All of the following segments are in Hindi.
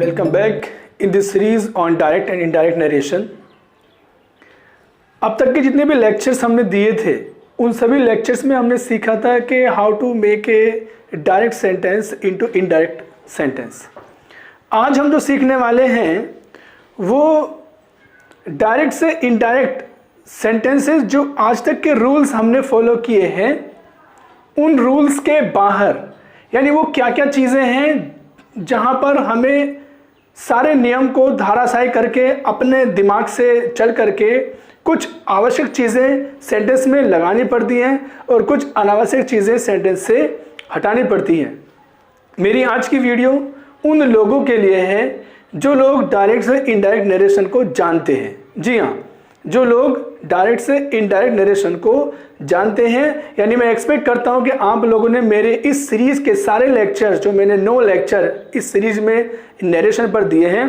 Welcome back in this series on direct and indirect narration। अब तक के जितने भी लेक्चर्स हमने दिए थे उन सभी लेक्चर्स में हमने सीखा था कि how to make a direct sentence into indirect sentence. आज हम जो सीखने वाले हैं वो डायरेक्ट से इनडायरेक्ट सेंटेंसेस जो आज तक के रूल्स हमने फॉलो किए हैं उन रूल्स के बाहर, यानी वो क्या क्या चीज़ें हैं जहाँ पर हमें सारे नियम को धाराशायी करके अपने दिमाग से चल करके कुछ आवश्यक चीज़ें सेंटेंस में लगानी पड़ती हैं और कुछ अनावश्यक चीज़ें सेंटेंस से हटानी पड़ती हैं। मेरी आज की वीडियो उन लोगों के लिए है जो लोग डायरेक्ट से इनडायरेक्ट नरेशन को जानते हैं। जी हाँ, जो लोग डायरेक्ट से इनडायरेक्ट नरेशन को जानते हैं, यानी मैं एक्सपेक्ट करता हूं कि आप लोगों ने मेरे इस सीरीज के सारे लेक्चर्स जो मैंने 9 लेक्चर इस सीरीज में नरेशन पर दिए हैं,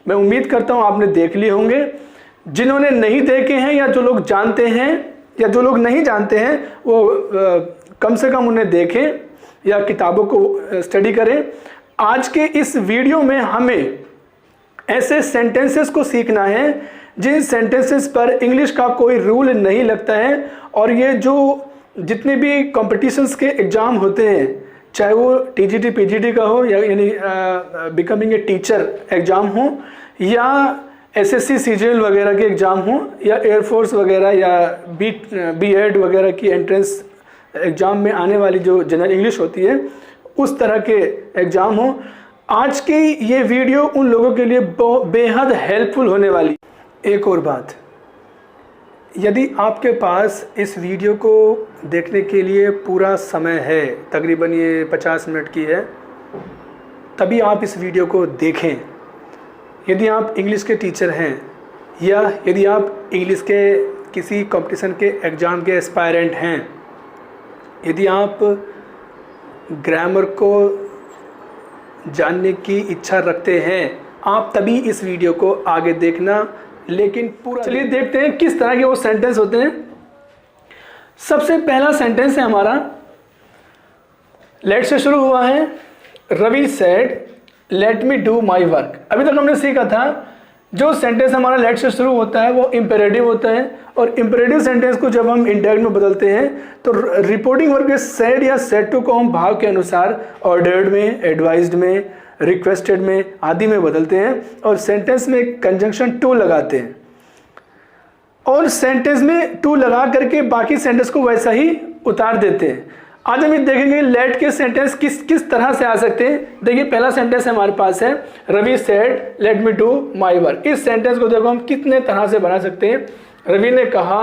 मैं उम्मीद करता हूं आपने देख लिए होंगे। जिन्होंने नहीं देखे हैं या जो लोग जानते हैं या जो लोग नहीं जानते हैं वो कम से कम उन्हें देखें या किताबों को स्टडी करें। आज के इस वीडियो में हमें ऐसे सेंटेंसेस को सीखना है जिन सेंटेंसेस पर इंग्लिश का कोई रूल नहीं लगता है, और ये जो जितने भी कॉम्पिटिशन्स के एग्ज़ाम होते हैं, चाहे वो टीजीटी पीजीटी का हो या यानी बिकमिंग ए टीचर एग्ज़ाम हो या एसएससी सीजीएल वगैरह के एग्ज़ाम हो या एयरफोर्स वगैरह या बीएड वगैरह की एंट्रेंस एग्ज़ाम में आने वाली जो जनरल इंग्लिश होती है उस तरह के एग्ज़ाम हो, आज की ये वीडियो उन लोगों के लिए बेहद हेल्पफुल होने वाली। एक और बात, यदि आपके पास इस वीडियो को देखने के लिए पूरा समय है, तकरीबन ये 50 मिनट की है, तभी आप इस वीडियो को देखें। यदि आप इंग्लिश के टीचर हैं या यदि आप इंग्लिश के किसी कंपटीशन के एग्ज़ाम के एस्पायरेंट हैं, यदि आप ग्रामर को जानने की इच्छा रखते हैं, आप तभी इस वीडियो को आगे देखना। लेकिन पूरा चलिए देखते हैं किस तरह के वो सेंटेंस होते हैं। सबसे पहला सेंटेंस है हमारा, लेट से शुरू हुआ है। Ravi said let me do my work. अभी तक हमने सीखा था जो सेंटेंस हमारा लेट से शुरू होता है वो इंपेरेटिव होता है, और इंपेरेटिव सेंटेंस को जब हम इंडायरेक्ट में बदलते हैं तो रिपोर्टिंग वर्ब के सेड या सेड टू को हम भाव के अनुसार ऑर्डर्ड में, एडवाइज्ड में, रिक्वेस्टेड में आदि में बदलते हैं और सेंटेंस में कंजंक्शन टू लगाते हैं और सेंटेंस में टू लगा करके बाकी सेंटेंस को वैसा ही उतार देते हैं। आज हम देखेंगे लेट के सेंटेंस किस तरह से आ सकते हैं। देखिए पहला सेंटेंस हमारे पास है, Ravi said let me do my work. इस सेंटेंस को देखो हम कितने तरह से बना सकते हैं। रवि ने कहा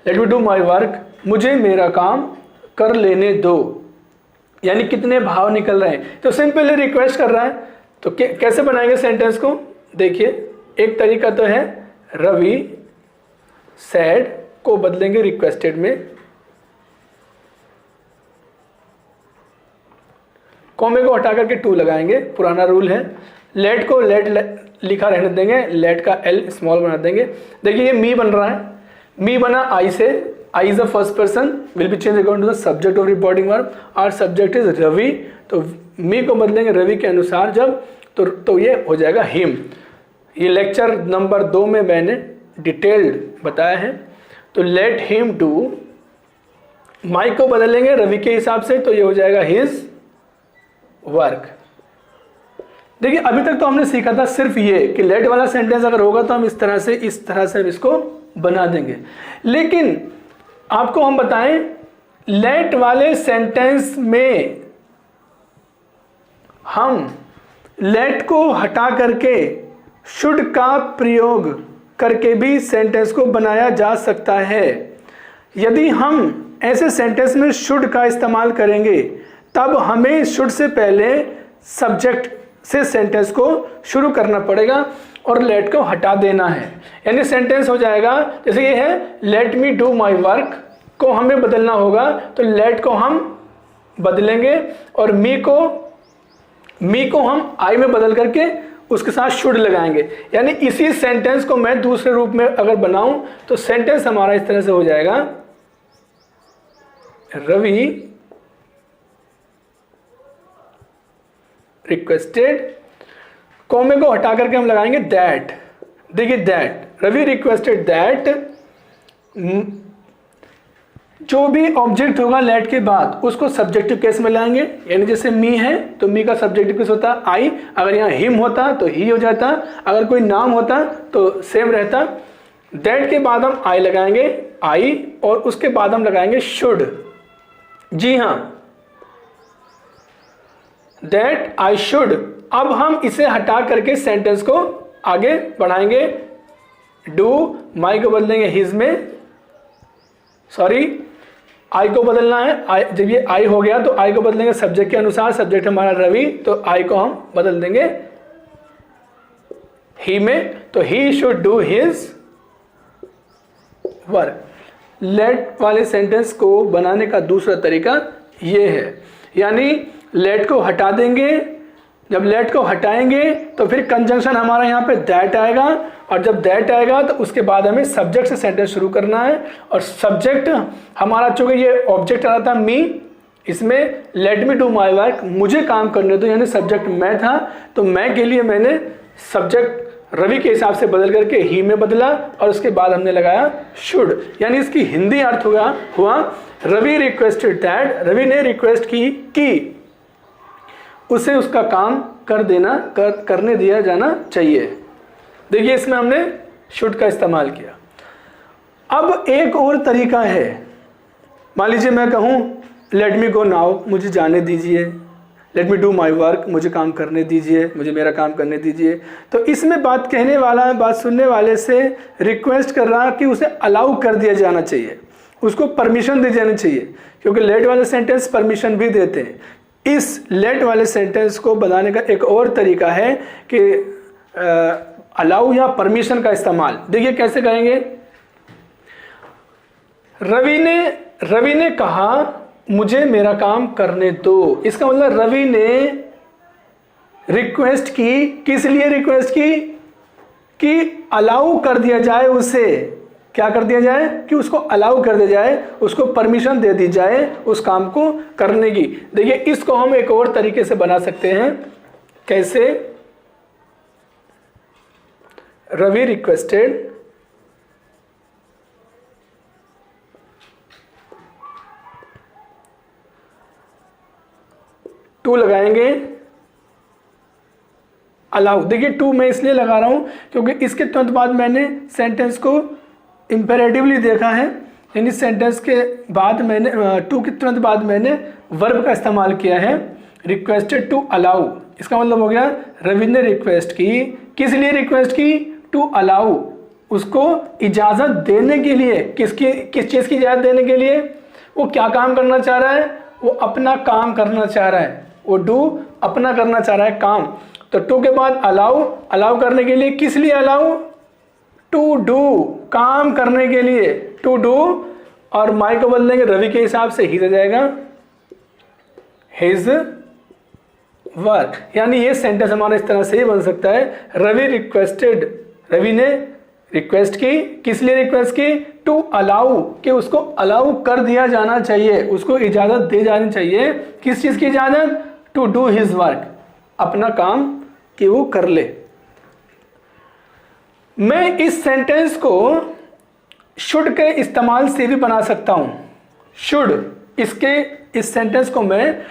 late me do my work, मुझे मेरा काम कर लेने दो, यानी कितने भाव निकल रहे हैं। तो सिंपली रिक्वेस्ट कर रहा है, तो कैसे बनाएंगे सेंटेंस को। देखिए एक तरीका तो है रवि सैड को बदलेंगे रिक्वेस्टेड में, कॉमे को हटा करके टू लगाएंगे, पुराना रूल है। लेट को लेट लिखा रहने देंगे, लेट का एल स्मॉल बना देंगे। देखिए ये मी बन रहा है, मी बना आई से, I is the first person will be changed according to the subject of reporting verb। और subject is रवि, तो मी को बदलेंगे रवि के अनुसार जब, तो ये हो जाएगा हिम। ये लेक्चर नंबर 2 में मैंने डिटेल्ड बताया है। तो लेट हिम डू, माई को बदलेंगे रवि के हिसाब से, तो ये हो जाएगा हिज वर्क। देखिए अभी तक तो हमने सीखा था सिर्फ ये कि लेट वाला सेंटेंस अगर होगा तो हम इस तरह से हम इसको बना देंगे। लेकिन आपको हम बताएं, लेट वाले सेंटेंस में हम लेट को हटा करके शुड का प्रयोग करके भी सेंटेंस को बनाया जा सकता है। यदि हम ऐसे सेंटेंस में शुड का इस्तेमाल करेंगे तब हमें शुड से पहले सब्जेक्ट से सेंटेंस को शुरू करना पड़ेगा और लेट को हटा देना है। यानी सेंटेंस हो जाएगा, जैसे ये है late me do my work को हमें बदलना होगा, तो लेट को हम बदलेंगे और मी को हम आई में बदल करके उसके साथ शुड लगाएंगे। यानी इसी सेंटेंस को मैं दूसरे रूप में अगर बनाऊं तो सेंटेंस हमारा इस तरह से हो जाएगा, रवि requested कॉमे को हटा करके हम लगाएंगे दैट। देखिए दैट, रवि रिक्वेस्टेड दैट, जो भी ऑब्जेक्ट होगा लेट के बाद उसको सब्जेक्टिव केस में लाएंगे, यानी जैसे मी है तो मी का सब्जेक्टिव केस होता आई, अगर यहाँ हिम होता तो ही हो जाता, अगर कोई नाम होता तो सेम रहता। दैट के बाद हम आई लगाएंगे, आई, और उसके बाद हम लगाएंगे शुड। जी हाँ, दैट आई शुड। अब हम इसे हटा करके सेंटेंस को आगे बढ़ाएंगे। डू, माई को बदलेंगे हिज में, सॉरी आई को बदलना है। आई, जब ये आई हो गया तो आई को बदलेंगे सब्जेक्ट के अनुसार, सब्जेक्ट हमारा रवि, तो आई को हम बदल देंगे ही में, तो he should do his work. Let वाले सेंटेंस को बनाने का दूसरा तरीका ये है, यानी लेट को हटा देंगे, जब लेट को हटाएंगे तो फिर कंजंक्शन हमारा यहाँ पे दैट आएगा, और जब दैट आएगा तो उसके बाद हमें सब्जेक्ट से सेंटेंस शुरू करना है। और सब्जेक्ट हमारा, चूंकि ये ऑब्जेक्ट आ रहा था मी, इसमें late me do my work, मुझे काम करने दो, यानी सब्जेक्ट मैं था, तो मैं के लिए मैंने सब्जेक्ट रवि के हिसाब से बदल करके ही में बदला, और उसके बाद हमने लगाया शुड। यानी इसकी हिंदी अर्थ हुआ रवि रिक्वेस्टेड दैट, रवि ने रिक्वेस्ट की उसे उसका काम करने दिया जाना चाहिए। देखिए इसमें हमने शुड का इस्तेमाल किया। अब एक और तरीका है, मान लीजिए मैं कहूँ लेट मी गो नाउ, मुझे जाने दीजिए, late me do my work, मुझे काम करने दीजिए, मुझे मेरा काम करने दीजिए। तो इसमें बात कहने वाला, बात सुनने वाले से रिक्वेस्ट कर रहा कि उसे अलाउ कर दिया जाना चाहिए, उसको परमिशन दी जानी चाहिए, क्योंकि लेट वाले सेंटेंस परमिशन भी देते हैं। इस लेट वाले सेंटेंस को बनाने का एक और तरीका है कि अलाउ या परमिशन का इस्तेमाल। देखिए कैसे करेंगे। रवि ने कहा मुझे मेरा काम करने दो। इसका मतलब रवि ने रिक्वेस्ट की, किस लिए रिक्वेस्ट की? कि अलाउ कर दिया जाए उसे, क्या कर दिया जाए? कि उसको अलाउ कर दिया जाए, उसको परमिशन दे दी जाए उस काम को करने की। देखिए इसको हम एक और तरीके से बना सकते हैं। कैसे? रवि रिक्वेस्टेड टू लगाएंगे अलाउ। देखिए टू मैं इसलिए लगा रहा हूं क्योंकि इसके तुरंत बाद मैंने सेंटेंस को इंपेरेटिवली देखा है, यानी सेंटेंस के बाद मैंने टू के तुरंत बाद मैंने वर्ब का इस्तेमाल किया है, रिक्वेस्टेड टू अलाउ। इसका मतलब हो गया रवि ने रिक्वेस्ट की, किस लिए रिक्वेस्ट की? टू अलाउ, उसको इजाज़त देने के लिए। किस चीज़ की इजाज़त देने के लिए? वो क्या काम करना चाह रहा है? वो अपना काम करना चाह रहा है, वो डू अपना करना चाह रहा है काम। तो टू के बाद अलाउ, अलाउ करने के लिए, किस लिए अलाउ? टू डू, काम करने के लिए, टू डू। और माई को बदलेंगे रवि के हिसाब से, ही हो जाएगा हिज वर्क। यानी ये सेंटेंस हमारा इस तरह से ही बन सकता है, रवि रिक्वेस्टेड, रवि ने रिक्वेस्ट की, किस लिए रिक्वेस्ट की? टू अलाउ, कि उसको अलाउ कर दिया जाना चाहिए, उसको इजाज़त दे जानी चाहिए। किस चीज़ की इजाज़त? टू डू हिज वर्क, अपना काम कि वो कर ले। मैं इस सेंटेंस को शुड के इस्तेमाल से भी बना सकता हूं। शुड, इस सेंटेंस को मैं,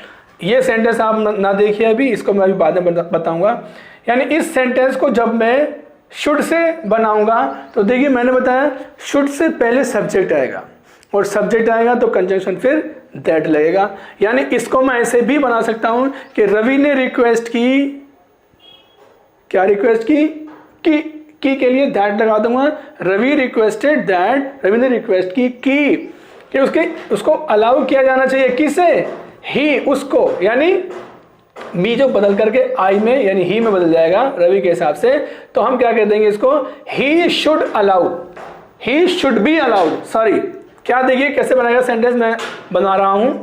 ये सेंटेंस आप ना देखिए अभी, इसको मैं अभी बाद में बताऊंगा। यानी इस सेंटेंस को जब मैं शुड से बनाऊंगा तो देखिए मैंने बताया शुड से पहले सब्जेक्ट आएगा, और सब्जेक्ट आएगा तो कंजंक्शन फिर दैट लगेगा। यानी इसको मैं ऐसे भी बना सकता हूं कि रवि ने रिक्वेस्ट की, क्या रिक्वेस्ट की? की के लिए दैट लगा दूंगा, रवि रिक्वेस्टेड दैट, रवि ने रिक्वेस्ट की कि उसको अलाउ किया जाना चाहिए। किसे? ही, उसको। यानी मी जो बदल करके आई में यानी ही में बदल जाएगा रवि के हिसाब से, तो हम क्या कह देंगे इसको? He should allow, he should be allowed, sorry. क्या देखिए कैसे बनाएगा सेंटेंस, मैं बना रहा हूं।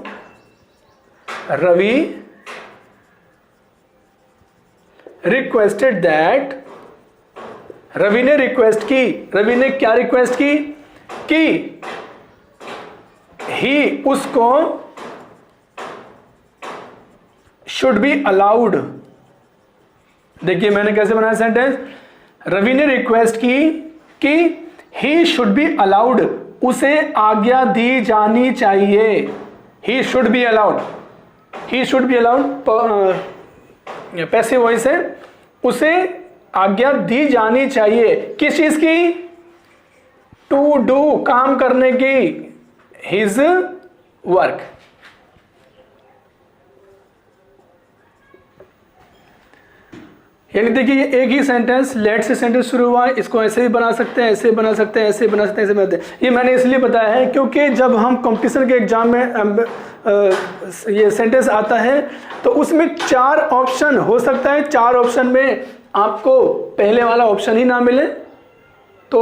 रवि रिक्वेस्टेड दैट, रवि ने रिक्वेस्ट की, रवि ने क्या रिक्वेस्ट की? कि ही, उसको शुड बी अलाउड, देखिए मैंने कैसे बनाया सेंटेंस, रवि ने रिक्वेस्ट की कि ही शुड बी अलाउड, उसे आज्ञा दी जानी चाहिए। He should be allowed, he should be allowed passive voice है, उसे आज्ञा दी जानी चाहिए किस चीज की, टू डू, काम करने की, हिज वर्क। यानी देखिए ये एक ही सेंटेंस लेट से सेंटेंस शुरू हुआ है, इसको ऐसे भी बना सकते हैं, ऐसे बना सकते हैं, ऐसे बना सकते हैं, ऐसे बनाते हैं। ये मैंने इसलिए बताया है क्योंकि जब हम कंपटीशन के एग्जाम में ये सेंटेंस आता है तो उसमें 4 ऑप्शन हो सकता है, 4 ऑप्शन में आपको पहले वाला ऑप्शन ही ना मिले तो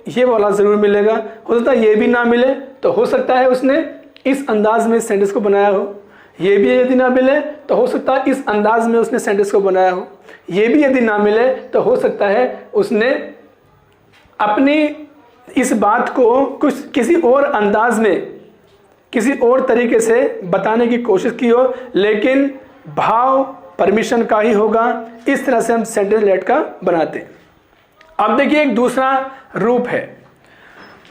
ये वाला जरूर मिलेगा, हो सकता है ये भी ना मिले तो हो सकता है उसने इस अंदाज में सेंटेंस को बनाया हो, ये भी यदि ना मिले तो हो सकता है इस अंदाज में उसने सेंटेंस को बनाया हो, ये भी यदि ना मिले तो हो सकता है उसने अपनी इस बात को कुछ किसी और अंदाज में, किसी और तरीके से बताने की कोशिश की हो, लेकिन भाव परमिशन का ही होगा। इस तरह से हम सेंटेंस लेट का बनाते हैं। अब देखिए एक दूसरा रूप है,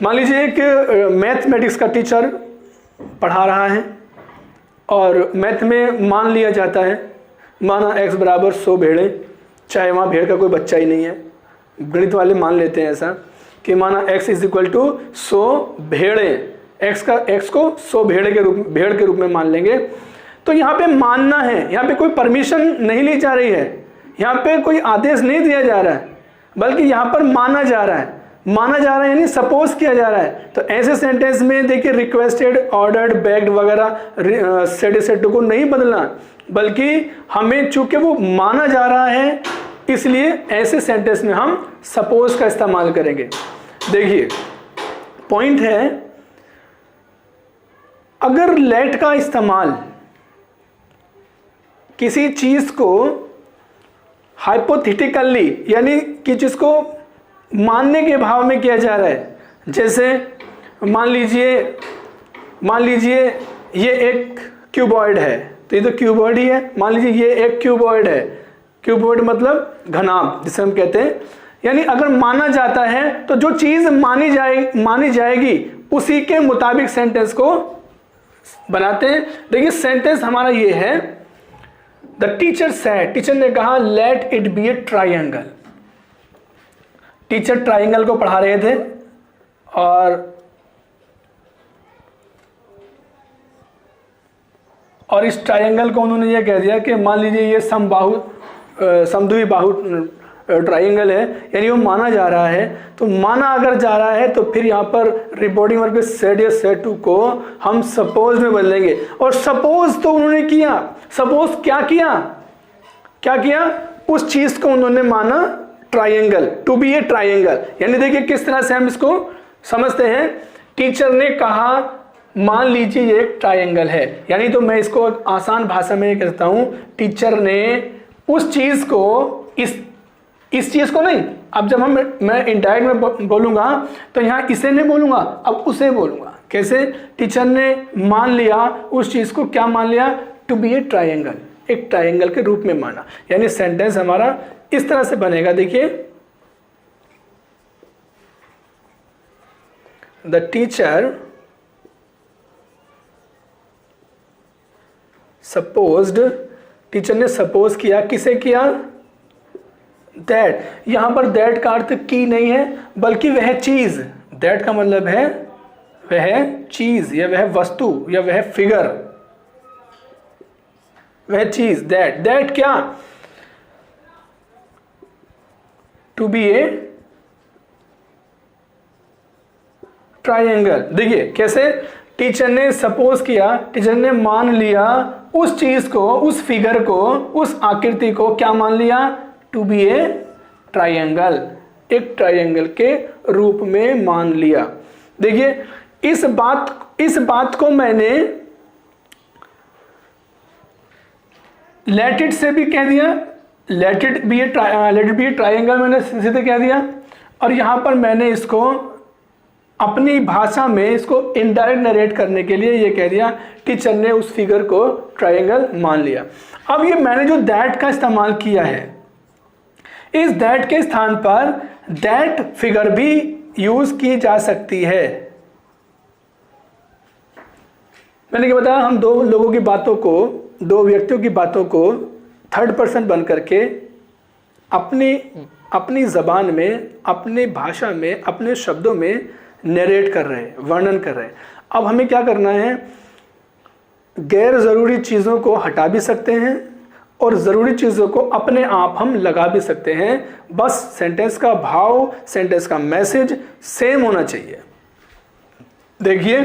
मान लीजिए एक मैथमेटिक्स का टीचर पढ़ा रहा है और मैथ में मान लिया जाता है, माना x बराबर 100 भेड़ें, चाहे वहाँ भेड़ का कोई बच्चा ही नहीं है, गणित वाले मान लेते हैं ऐसा कि माना x इज इक्वल टू 100 भेड़ें, x को 100 भेड़ के रूप में मान लेंगे। तो यहाँ पे मानना है, यहाँ पे कोई परमिशन नहीं ली जा रही है, यहाँ पे कोई आदेश नहीं दिया जा रहा है, बल्कि यहाँ पर माना जा रहा है, माना जा रहा है यानी सपोज किया जा रहा है। तो ऐसे सेंटेंस में देखिए रिक्वेस्टेड, ऑर्डर्ड, बेग्ड वगैरह सेड सेड को नहीं बदलना, बल्कि हमें चूंकि वो माना जा रहा है इसलिए ऐसे सेंटेंस में हम सपोज का इस्तेमाल करेंगे। देखिए पॉइंट है, अगर लेट का इस्तेमाल किसी चीज को हाइपोथेटिकली यानी कि जिसको मानने के भाव में किया जा रहा है, जैसे मान लीजिए ये एक क्यूबॉइड है, तो ये तो क्यूबॉइड ही है, मान लीजिए ये एक क्यूबॉइड है, क्यूबॉइड मतलब घनाभ जिसे हम कहते हैं, यानी अगर माना जाता है तो जो चीज मानी जाएगी उसी के मुताबिक सेंटेंस को बनाते हैं। देखिए सेंटेंस हमारा ये है, द टीचर सेड, टीचर ने कहा let it be a triangle. Teacher triangle को पढ़ा रहे थे और इस ट्राइंगल को उन्होंने ये कह दिया कि मान लीजिए ये समद्वि बाहु ट्राइंगल है, यानी वो माना जा रहा है। तो माना अगर जा रहा है तो फिर यहाँ पर रिपोर्टिंग वर्ब सेड या सेड टू को हम सपोज में बदलेंगे। और सपोज तो उन्होंने किया, सपोज क्या किया, उस चीज को उन्होंने माना triangle, to be a triangle. यानी देखिए किस तरह से हम इसको समझते हैं, टीचर ने कहा मान लीजिए ये एक ट्राइंगल है, यानी तो मैं इसको आसान भाषा में कहता हूं, टीचर ने उस चीज को इस चीज को नहीं, अब जब मैं इनडायरेक्ट में बोलूंगा तो यहां इसे नहीं बोलूंगा, अब उसे बोलूंगा। कैसे? टीचर ने मान लिया उस चीज को, क्या मान लिया? टू बी ए ट्राइंगल, एक ट्राइंगल के रूप में माना। यानी सेंटेंस हमारा इस तरह से बनेगा, देखिए द टीचर सपोज्ड, टीचर ने सपोज किया, किसे किया? दैट। यहां पर दैट का अर्थ की नहीं है, बल्कि वह चीज, दैट का मतलब है वह चीज या वह वस्तु या वह फिगर, वह चीज, दैट क्या? To be a triangle. देखिए कैसे टीचर ने सपोज किया, टीचर ने मान लिया उस चीज को, उस फिगर को, उस आकृति को क्या मान लिया? टू बी ए ट्राइंगल, एक ट्राइंगल के रूप में मान लिया। देखिए इस बात को मैंने लेट इट से भी कह दिया, let it be a triangle मैंने सीधे कह दिया, और यहां पर मैंने इसको अपनी भाषा में इसको इनडायरेक्ट नरेट करने के लिए ये कह दिया टीचर ने उस फिगर को ट्राइंगल मान लिया। अब ये मैंने जो दैट का इस्तेमाल किया है, इस दैट के स्थान पर दैट फिगर भी यूज की जा सकती है। मैंने क्या बताया, हम दो लोगों की बातों को, दो व्यक्तियों की बातों को थर्ड पर्सन बन करके अपनी जबान में, अपनी भाषा में, अपने शब्दों में नरेट कर रहे हैं, वर्णन कर रहे हैं। अब हमें क्या करना है, गैर ज़रूरी चीज़ों को हटा भी सकते हैं और ज़रूरी चीज़ों को अपने आप हम लगा भी सकते हैं। बस सेंटेंस का भाव, सेंटेंस का मैसेज सेम होना चाहिए। देखिए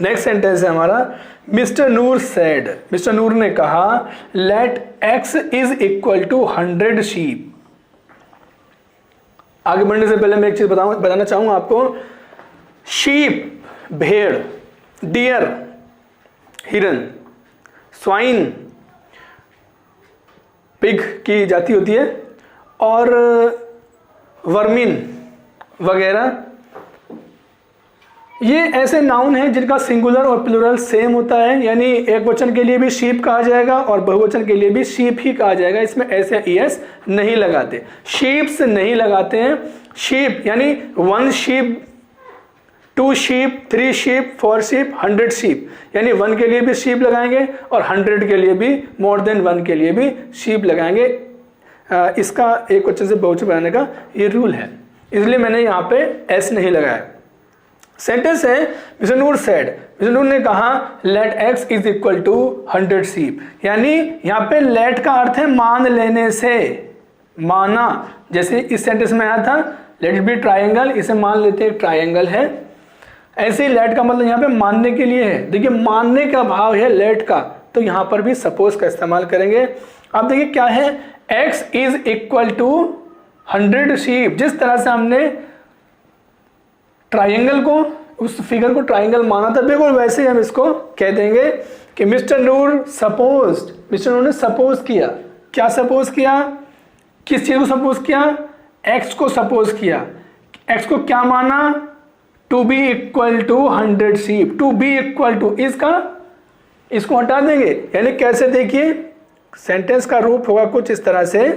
नेक्स्ट सेंटेंस है हमारा, mister Noor said, mister Noor ने कहा let X is equal to 100 sheep. आगे बढ़ने से पहले मैं एक चीज बताना चाहूंगा आपको। शीप भेड़, डियर हिरन, स्वाइन पिग की जाति होती है, और वर्मिन वगैरह, ये ऐसे नाउन हैं जिनका सिंगुलर और प्लूरल सेम होता है। यानी एक वचन के लिए भी शीप कहा जाएगा और बहुवचन के लिए भी शीप ही कहा जाएगा। इसमें ऐसे ईएस नहीं लगाते, शीप्स नहीं लगाते हैं। शीप यानी 1 sheep, 2 sheep, 3 sheep, 4 sheep, 100 sheep, यानी 1 के लिए भी शीप लगाएंगे और 100 के लिए भी, मोर देन 1 के लिए भी शीप लगाएंगे। इसका एक वचन से बहुवचन बनाने का ये रूल है, इसलिए मैंने यहाँ पे एस नहीं लगाया। सेंटेंस है mister Noor said, mister Noor ने कहा let X is equal to 100 sheep. यानी यहाँ पे लेट का अर्थ है मान लेने से, माना। जैसे इस सेंटेंस में आया था लेट इट बी ट्राइंगल, इसे मान लेते हैं ट्राइंगल है। ऐसे ही लेट का मतलब यहाँ पे मानने के लिए है। देखिए मानने का भाव है लेट का, तो यहाँ पर भी सपोज का इस्तेमाल करेंगे। अब देखिए क्या है, X is equal to 100 sheep. जिस तरह से हमने ट्राइंगल को, उस फिगर को ट्राइंगल माना था, बिल्कुल वैसे ही हम इसको कह देंगे कि मिस्टर नूर सपोज्ड, मिस्टर नूर ने सपोज किया। क्या सपोज किया, किस चीज को सपोज किया, एक्स को सपोज किया। एक्स को क्या माना, to be equal to 100 sheep. To be equal to, इसको हटा देंगे। यानी कैसे, देखिए सेंटेंस का रूप होगा कुछ इस तरह से,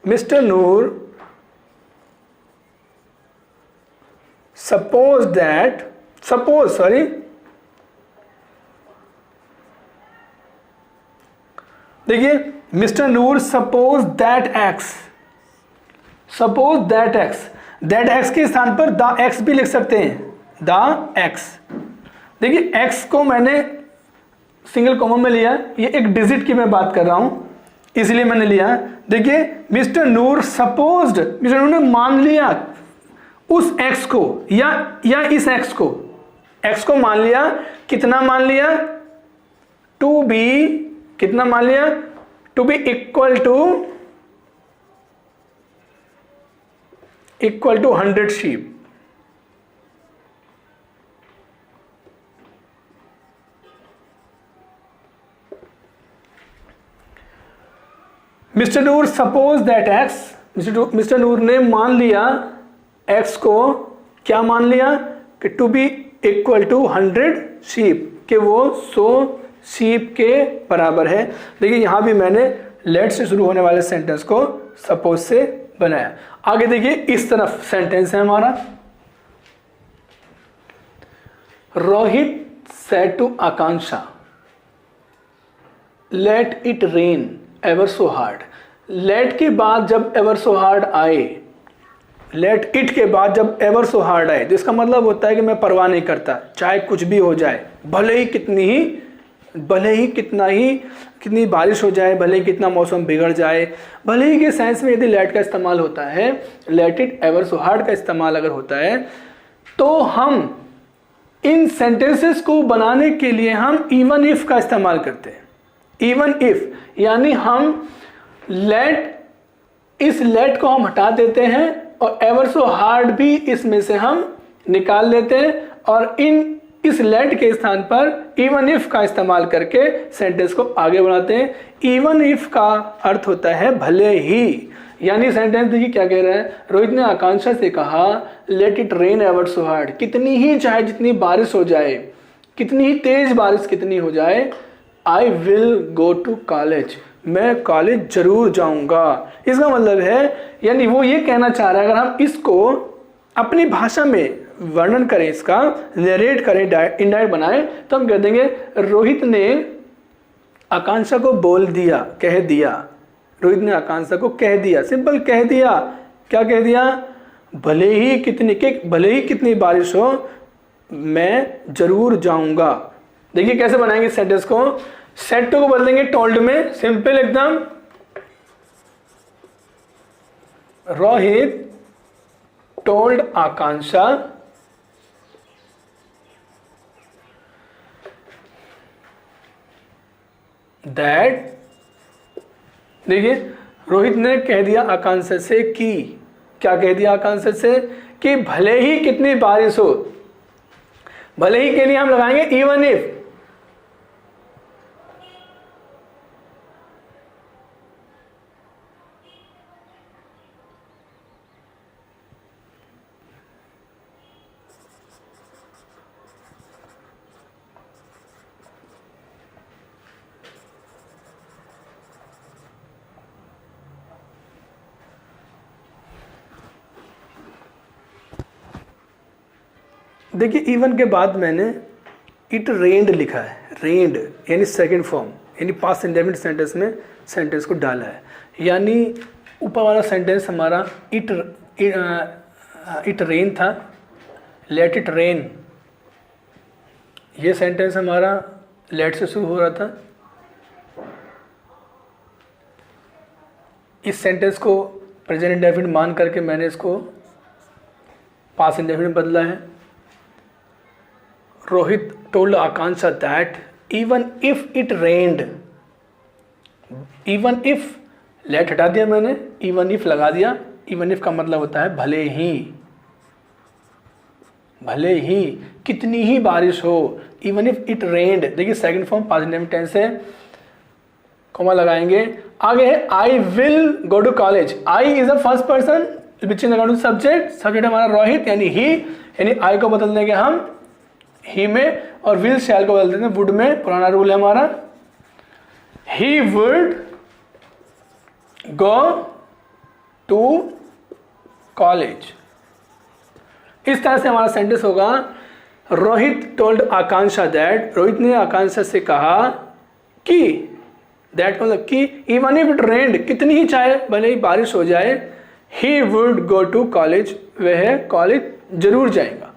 मिस्टर नूर suppose देखिए mister Noor suppose that x, suppose that x, that x के स्थान पर द एक्स भी लिख सकते हैं, द एक्स। देखिए एक्स को मैंने सिंगल कॉमा में लिया, ये एक डिजिट की मैं बात कर रहा हूं इसलिए मैंने लिया। देखिए मिस्टर नूर सपोज्ड, मिस्टर नूर ने मान लिया उस x को या इस x को मान लिया। कितना मान लिया, टू बी, कितना मान लिया, to be equal to 100 sheep. Mister Noor suppose that X, mister Noor ने मान लिया एक्स को, क्या मान लिया कि to be equal to 100 sheep, कि वो 100 शीप के बराबर है। देखिए यहां भी मैंने लेट से शुरू होने वाले सेंटेंस को सपोज से बनाया। आगे देखिए इस तरफ सेंटेंस है हमारा, Rohit said to Akanksha let it rain ever so hard. Let के बाद जब एवर सो हार्ड आए, लेट इट के बाद जब एवर सो हार्ड आए, तो इसका मतलब होता है कि मैं परवाह नहीं करता, चाहे कुछ भी हो जाए, भले ही कितनी बारिश हो जाए, भले ही कितना मौसम बिगड़ जाए, भले ही के साइंस में यदि लेट का इस्तेमाल होता है, let it ever so hard का इस्तेमाल अगर होता है, तो हम इन सेंटेंसेस को बनाने के लिए हम इवन इफ का इस्तेमाल करते हैं। इवन इफ यानी हम इस लेट को हम हटा देते हैं और एवर सो हार्ड भी इसमें से हम निकाल लेते हैं और इस लेट के स्थान पर इवन इफ का इस्तेमाल करके सेंटेंस को आगे बढ़ाते हैं। इवन इफ का अर्थ होता है भले ही, यानी सेंटेंस देखिए क्या कह रहा है, रोहित ने आकांक्षा से कहा late it rain ever so hard, कितनी ही चाहे जितनी बारिश हो जाए, कितनी ही तेज बारिश कितनी हो जाए, I will go to college, मैं कॉलेज जरूर जाऊंगा। इसका मतलब है, यानी वो ये कहना चाह रहा है, अगर हम इसको अपनी भाषा में वर्णन करें, इसका नरेट करें, इनडायरेक्ट बनाएं, तो हम कह देंगे रोहित ने आकांक्षा को बोल दिया, कह दिया। रोहित ने आकांक्षा को कह दिया, सिंपल कह दिया। क्या कह दिया? भले ही कितनी बारिश हो मैं जरूर जाऊंगा। देखिए कैसे बनाएंगे सेंटेंस को। सेड टू को बदलेंगे टोल्ड में, सिंपल एकदम। रोहित टोल्ड आकांक्षा दैट, देखिए रोहित ने कह दिया आकांक्षा से कि, क्या कह दिया आकांक्षा से? कि भले ही कितनी बारिश हो। भले ही के लिए हम लगाएंगे इवन इफ। देखिए इवन के बाद मैंने इट रेन्ड लिखा है। रेन्ड यानी सेकंड फॉर्म, यानी पास्ट इंडेफिनिट सेंटेंस में सेंटेंस को डाला है। यानी ऊपर वाला सेंटेंस हमारा इट रेन था, लेट इट रेन। ये सेंटेंस हमारा लेट से शुरू हो रहा था। इस सेंटेंस को प्रेजेंट इंडेफिनिट मान करके मैंने इसको पास्ट इंडेफिनिट बदला है। Rohit told Akanksha that even if it rained, even if, let हटा दिया मैंने, इवन इफ लगा दिया। इवन इफ का मतलब होता है भले ही, भले ही कितनी ही बारिश हो। इवन इफ इट रेन्ड, देखिए second form past indefinite tense है, कॉमा लगाएंगे। आगे है I will go to college. I is a first person which is according to subject. Subject हमारा रोहित यानी ही, यानी आई को बदल देंगे हम ही में, और विल शैल को बदल देते हैं वुड में। पुराना रूल है हमारा, he would go to college. इस तरह से हमारा सेंटेंस होगा, रोहित टोल्ड आकांक्षा दैट, रोहित ने आकांक्षा से कहा कि, दैट मतलब कि, इवन इफ इट रेन्ड, कितनी ही चाहे भले ही बारिश हो जाए, he would go to college, वह कॉलेज जरूर जाएगा।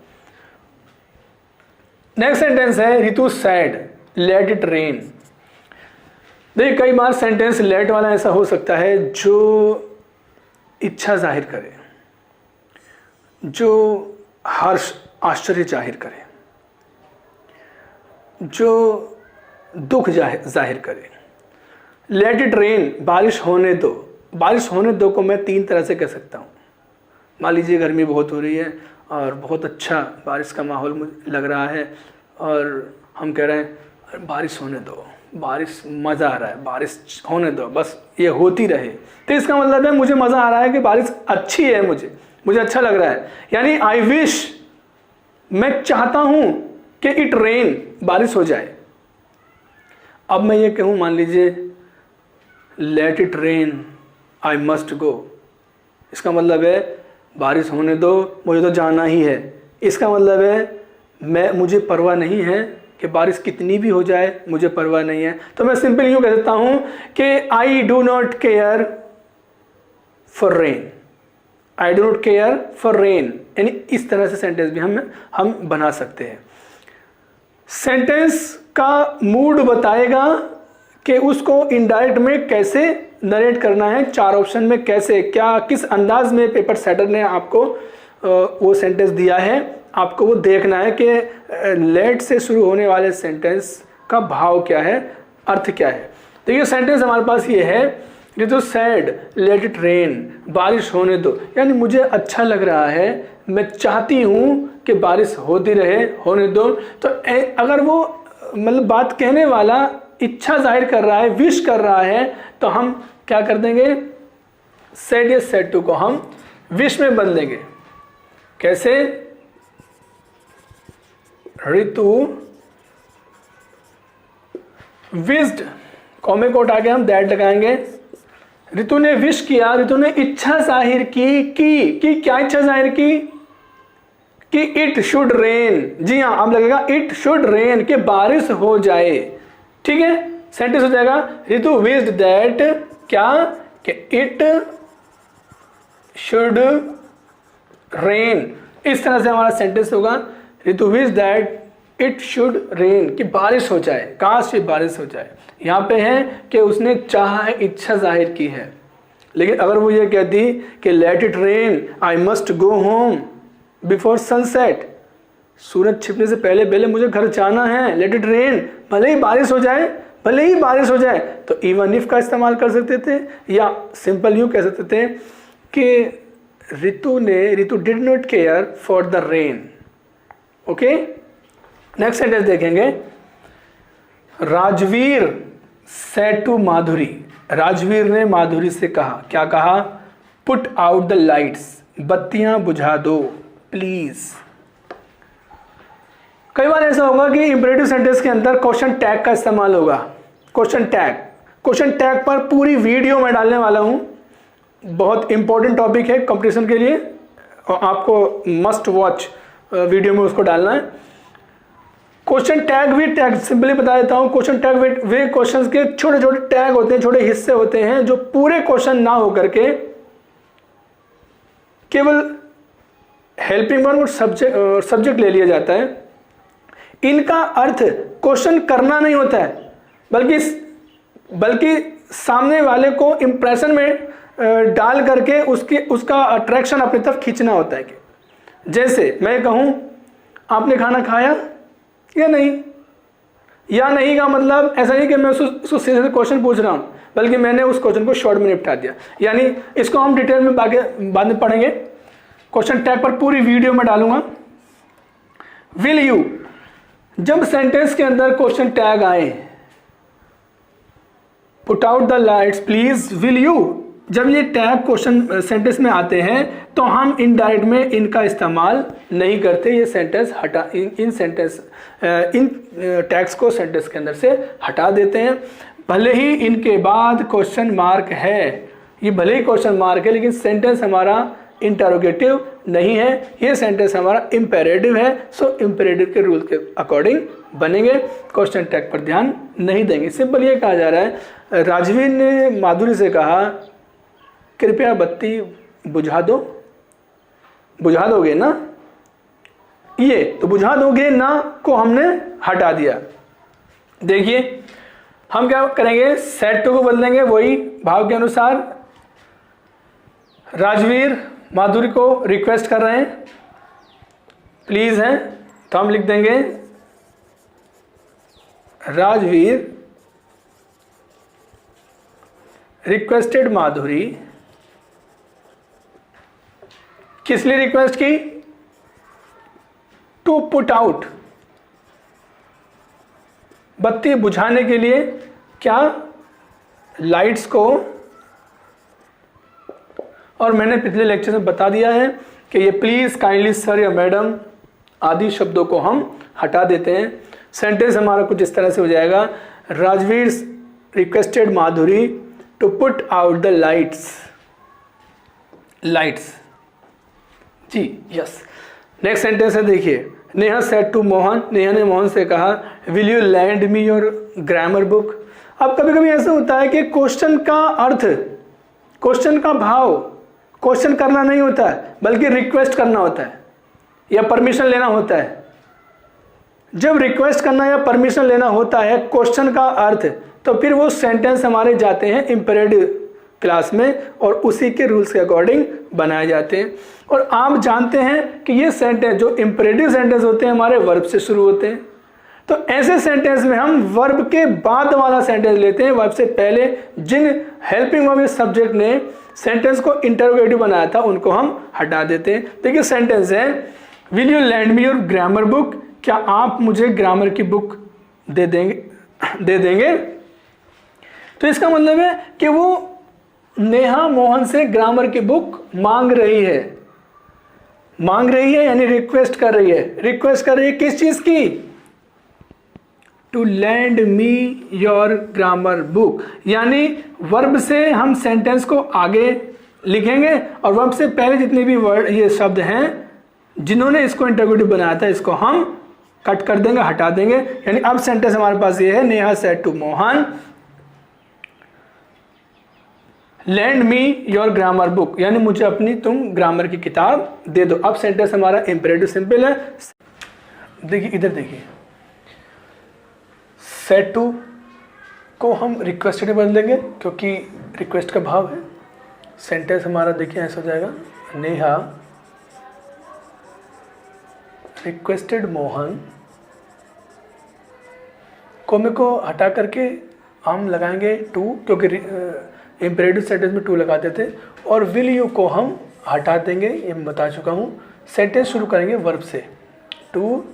नेक्स्ट सेंटेंस है Ritu said let it rain. देखिए कई बार सेंटेंस लेट वाला ऐसा हो सकता है जो इच्छा जाहिर करे, जो हर्ष आश्चर्य जाहिर करे, जो दुख जाहिर करे। लेट इट रेन, बारिश होने दो। बारिश होने दो को मैं तीन तरह से कह सकता हूँ। मान लीजिए गर्मी बहुत हो रही है और बहुत अच्छा बारिश का माहौल मुझे लग रहा है, और हम कह रहे हैं बारिश होने दो, बारिश मज़ा आ रहा है, बारिश होने दो, बस ये होती रहे। तो इसका मतलब है मुझे मज़ा आ रहा है कि बारिश अच्छी है, मुझे अच्छा लग रहा है। यानी आई विश, मैं चाहता हूँ कि इट रेन, बारिश हो जाए। अब मैं ये कहूँ, मान लीजिए late it rain I must गो, इसका मतलब है बारिश होने दो, मुझे तो जाना ही है। इसका मतलब है मुझे परवाह नहीं है कि बारिश कितनी भी हो जाए, मुझे परवाह नहीं है। तो मैं सिंपल यूँ कह सकता हूँ कि I do not care for rain, I do not care for rain. यानी इस तरह से सेंटेंस भी हम बना सकते हैं। सेंटेंस का मूड बताएगा कि उसको इनडायरेक्ट में कैसे नरेट करना है। चार ऑप्शन में कैसे, क्या, किस अंदाज में पेपर सेटर ने आपको वो सेंटेंस दिया है, आपको वो देखना है कि लेट से शुरू होने वाले सेंटेंस का भाव क्या है, अर्थ क्या है। तो ये सेंटेंस हमारे पास ये है, ये तो सैड लेट इट रेन, बारिश होने दो, यानी मुझे अच्छा लग रहा है, मैं चाहती हूँ कि बारिश होती रहे, होने दो। तो अगर वो मतलब बात कहने वाला इच्छा जाहिर कर रहा है, विश कर रहा है, तो हम क्या कर देंगे, सेड या सेड टू को हम विश में बदलेंगे। कैसे? ऋतु विश्ड कॉमे को हटा के हम दैट लगाएंगे। रितु ने विश किया, रितु ने इच्छा जाहिर की क्या इच्छा जाहिर की? कि इट शुड रेन। जी हाँ, अब लगेगा इट शुड रेन, कि बारिश हो जाए। ठीक है, सेंटेंस हो जाएगा रितु विश्ड दैट क्या? कि इट शुड रेन। इस तरह से हमारा सेंटेंस होगा Ritu wish that it should rain, कि बारिश हो जाए, काश ये बारिश हो जाए। यहाँ पे है कि उसने चाहा है, इच्छा जाहिर की है। लेकिन अगर वो ये कहती कि let it rain, I must go home before sunset, सूरज छिपने से पहले पहले मुझे घर जाना है, लेट इट रेन, भले ही बारिश हो जाए, भले ही बारिश हो जाए, तो इवन इफ का इस्तेमाल कर सकते थे, या सिंपल यूँ कह सकते थे कि Ritu did not care for the rain. Okay, next sentence देखेंगे। राजवीर सेड टू माधुरी, राजवीर ने माधुरी से कहा, क्या कहा? पुट आउट द लाइट्स, बत्तियां बुझा दो प्लीज। कई बार ऐसा होगा कि इंपरेटिव सेंटेंस के अंदर क्वेश्चन टैग का इस्तेमाल होगा। क्वेश्चन टैग पर पूरी वीडियो मैं डालने वाला हूं, बहुत इंपॉर्टेंट टॉपिक है कंपटीशन के लिए, और आपको मस्ट वॉच वीडियो में उसको डालना है। क्वेश्चन टैग भी टैग सिंपली बता देता हूं। क्वेश्चन टैग वे क्वेश्चंस के छोटे छोटे टैग होते हैं, छोटे हिस्से होते हैं, जो पूरे क्वेश्चन ना होकर के केवल हेल्पिंग वर्ब और सब्जेक्ट ले लिया जाता है। इनका अर्थ क्वेश्चन करना नहीं होता है, बल्कि सामने वाले को इंप्रेशन में डाल करके उसका अट्रैक्शन अपनी तरफ खींचना होता है। कि जैसे मैं कहूं आपने खाना खाया या नहीं, या नहीं का मतलब ऐसा नहीं कि मैं उसको सीधे क्वेश्चन पूछ रहा हूं, बल्कि मैंने उस क्वेश्चन को शॉर्ट में निपटा दिया। यानी इसको हम डिटेल में बाद में पढ़ेंगे। क्वेश्चन टैग पर पूरी वीडियो में डालूंगा। विल यू, जब सेंटेंस के अंदर क्वेश्चन टैग आए, put out the lights please, will you, जब ये टैग क्वेश्चन सेंटेंस में आते हैं तो हम इनडायरेक्ट में इनका इस्तेमाल नहीं करते। ये सेंटेंस हटा इन टैग्स को सेंटेंस के अंदर से हटा देते हैं। भले ही इनके बाद क्वेश्चन मार्क है, ये भले ही क्वेश्चन मार्क है, लेकिन सेंटेंस हमारा इंटरोगेटिव नहीं है, ये सेंटेंस हमारा इंपेरेटिव है। सो इंपेरेटिव के रूल के अकॉर्डिंग बनेंगे, क्वेश्चन टैग पर ध्यान नहीं देंगे। सिंपल ये कहा जा रहा है, राजवीर ने माधुरी से कहा कृपया बत्ती बुझा दो, बुझा दोगे ना? ये तो बुझा दोगे ना को हमने हटा दिया। देखिए हम क्या करेंगे, सेड टू को बदलेंगे वही भाव के अनुसार। राजवीर माधुरी को रिक्वेस्ट कर रहे हैं, प्लीज हैं, तो हम लिख देंगे राजवीर रिक्वेस्टेड माधुरी। किस लिए रिक्वेस्ट की? टू पुट आउट, बत्ती बुझाने के लिए, क्या? लाइट्स को। और मैंने पिछले लेक्चर में बता दिया है कि ये प्लीज, काइंडली, सर या मैडम आदि शब्दों को हम हटा देते हैं। सेंटेंस हमारा कुछ इस तरह से हो जाएगा, Rajveer requested Madhuri to put out the lights. जी यस। नेक्स्ट सेंटेंस है, देखिए, नेहा सेड टू मोहन, नेहा ने मोहन से कहा will you lend me your grammar book. अब कभी कभी ऐसा होता है कि क्वेश्चन का अर्थ, क्वेश्चन का भाव क्वेश्चन करना नहीं होता है, बल्कि रिक्वेस्ट करना होता है या परमिशन लेना होता है। जब रिक्वेस्ट करना या परमिशन लेना होता है क्वेश्चन का अर्थ, तो फिर वो सेंटेंस हमारे जाते हैं इंपेरेटिव क्लास में और उसी के रूल्स के अकॉर्डिंग बनाए जाते हैं। और आप जानते हैं कि ये सेंटेंस जो इंपेरेटिव सेंटेंस होते हैं हमारे वर्ब से शुरू होते हैं। तो ऐसे सेंटेंस में हम वर्ब के बाद वाला सेंटेंस लेते हैं, वर्ब से पहले जिन हेल्पिंग वर्ब सब्जेक्ट ने सेंटेंस को इंटरोगेटिव बनाया था उनको हम हटा देते हैं। देखिए सेंटेंस है, will you lend me your grammar book, क्या आप मुझे ग्रामर की बुक दे देंगे। तो इसका मतलब है कि वो नेहा मोहन से ग्रामर की बुक मांग रही है यानी रिक्वेस्ट कर रही है। रिक्वेस्ट कर रही है किस चीज की? To lend me your grammar book, यानी वर्ब से हम सेंटेंस को आगे लिखेंगे और वर्ब से पहले जितने भी वर्ड ये शब्द हैं जिन्होंने इसको इंटरोगेटिव बनाया था इसको हम कट कर देंगे, हटा देंगे। यानी अब सेंटेंस हमारे पास ये है, Neha said to Mohan lend me your grammar book, यानी मुझे अपनी तुम ग्रामर की किताब दे दो। अब सेंटेंस हमारा इंपेरेटिव सिंपल है। देखिए इधर देखिए, सेड टू को हम रिक्वेस्टेड में बदल देंगे क्योंकि रिक्वेस्ट का भाव है। सेंटेंस हमारा देखिए ऐसा हो जाएगा, नेहा रिक्वेस्टेड मोहन, कोमे को हटा करके हम लगाएंगे टू, क्योंकि इंपेरेटिव सेंटेंस में टू लगाते थे, और विल यू को हम हटा देंगे, ये मैं बता चुका हूँ। सेंटेंस शुरू करेंगे वर्ब से, to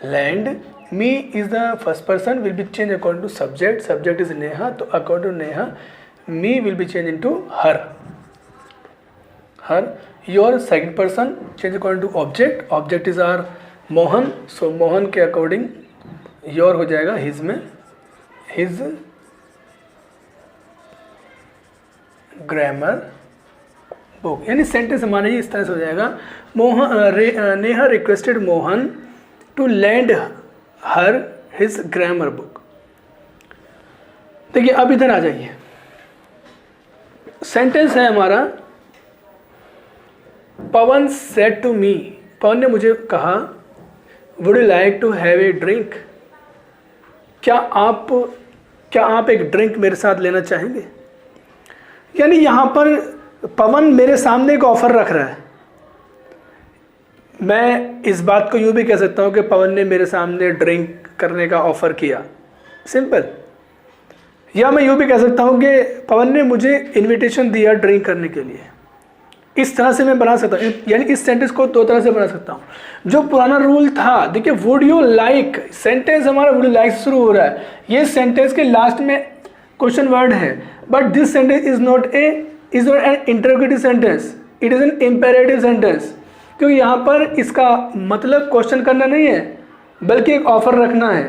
lend me is the first person, will be change according to subject, subject is Neha, तो according to Neha me will be change into her, her. Your second person change according to object, object is are Mohan, so Mohan के अकॉर्डिंग योर हो जाएगा हिज में, हिज ग्रामर बुक। यानी सेंटेंस हमारा ये इस तरह से हो जाएगा, Neha requested Mohan to lend her his grammar book. देखिए अब इधर आ जाइए, सेंटेंस है हमारा, पवन सेड टू मी, पवन ने मुझे कहा, would you like to have a drink, क्या आप एक ड्रिंक मेरे साथ लेना चाहेंगे। यानी यहाँ पर पवन मेरे सामने एक ऑफर रख रहा है। मैं इस बात को यूँ भी कह सकता हूँ कि पवन ने मेरे सामने ड्रिंक करने का ऑफ़र किया, सिंपल। या मैं यूँ भी कह सकता हूँ कि पवन ने मुझे इनविटेशन दिया ड्रिंक करने के लिए। इस तरह से मैं बना सकता हूँ, यानी इस सेंटेंस को दो तरह से बना सकता हूँ। जो पुराना रूल था, देखिए वुड यू लाइक, सेंटेंस हमारा वुड यू लाइक से शुरू हो रहा है, ये सेंटेंस के लास्ट में क्वेश्चन वर्ड है, but this sentence is not an interrogative sentence, it is an imperative sentence, क्योंकि यहाँ पर इसका मतलब क्वेश्चन करना नहीं है बल्कि एक ऑफर रखना है।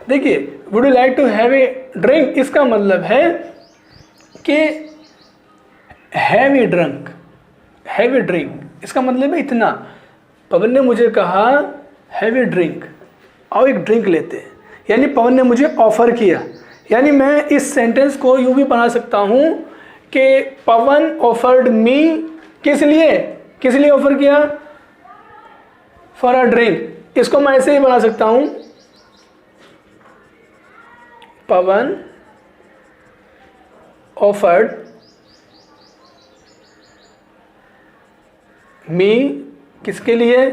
देखिए would you like to have a drink, इसका मतलब है कि have a drunk, have a drink, इसका मतलब है इतना। पवन ने मुझे कहा हैव ए ड्रिंक, आओ एक ड्रिंक लेते हैं, यानी पवन ने मुझे ऑफ़र किया। यानी मैं इस सेंटेंस को यूँ भी बना सकता हूँ कि पवन ऑफर्ड मी, किस लिए ऑफर किया, फॉर अ ड्रिंक। इसको मैं ऐसे ही बना सकता हूँ, पवन ऑफर्ड मी, किसके लिए,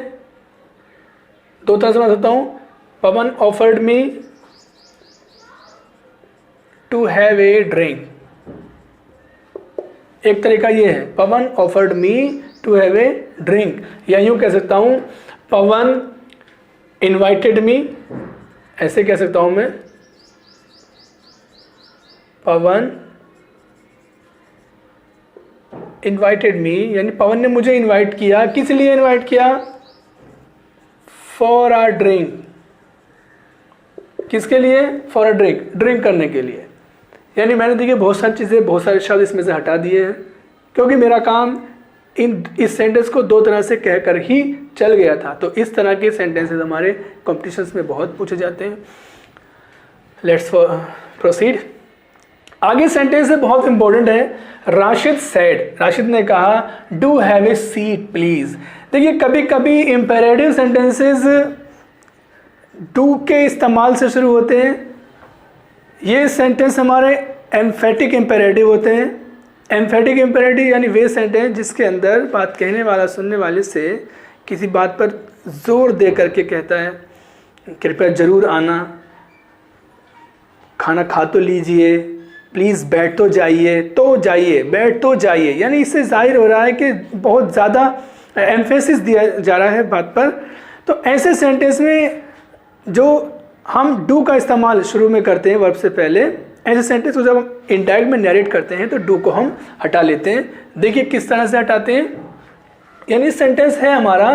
दो तरह से बना सकता हूँ, Pawan offered me to have a drink. एक तरीका ये है, Pawan offered me to have a drink, या यूँ कह सकता हूँ पवन इनवाइटेड मी, ऐसे कह सकता हूँ मैं, पवन इनवाइटेड मी, यानी पवन ने मुझे इनवाइट किया, किस लिए इनवाइट किया, फॉर अ ड्रिंक, किसके लिए, फॉर अ ड्रिंक, ड्रिंक करने के लिए। यानी मैंने देखिए बहुत सारी चीज़ें, बहुत सारे शब्द इसमें से हटा दिए हैं क्योंकि मेरा काम इस सेंटेंस को दो तरह से कहकर ही चल गया था। तो इस तरह के सेंटेंसेस हमारे कॉम्पिटिशन्स में बहुत पूछे जाते हैं। Let's proceed. आगे सेंटेंस है बहुत इंपॉर्टेंट है, राशिद सेड, राशिद ने कहा do have a seat please. देखिए कभी कभी इम्पेरेटिव सेंटेंसेस डू के इस्तेमाल से शुरू होते हैं। ये सेंटेंस हमारे एम्फेटिक इम्पेरेटिव होते हैं। एम्फेटिक इम्पेरेटिव यानी वे सेंटेंस जिसके अंदर बात कहने वाला सुनने वाले से किसी बात पर जोर दे करके कहता है कृपया ज़रूर आना, खाना खा तो लीजिए, प्लीज़ बैठ तो जाइए, बैठ तो जाइए। यानी इससे जाहिर हो रहा है कि बहुत ज़्यादा एम्फेसिस दिया जा रहा है बात पर। तो ऐसे सेंटेंस में जो हम डू का इस्तेमाल शुरू में करते हैं वर्ब से पहले, ऐसे सेंटेंस को जब हम इंडायरेक्ट में नरेट करते हैं तो डू को हम हटा लेते हैं। देखिए किस तरह से हटाते हैं। यानी सेंटेंस है हमारा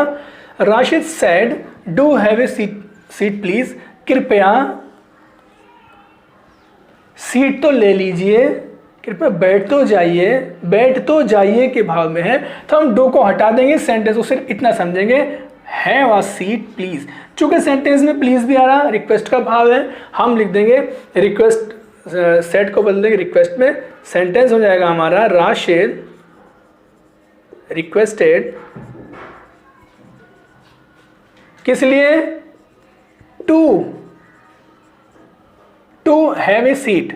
Rashid said do have a seat please, कृपया सीट तो ले लीजिए, कृपया बैठ तो जाइए के भाव में है, तो हम डू को हटा देंगे, सेंटेंस को सिर्फ इतना समझेंगे, हैव अ सीट प्लीज। चूंकि सेंटेंस में प्लीज भी आ रहा, रिक्वेस्ट का भाव है, हम लिख देंगे रिक्वेस्ट, सेट को बदल देंगे रिक्वेस्ट में, सेंटेंस हो जाएगा हमारा राशिद रिक्वेस्टेड, किस लिए, to have a seat.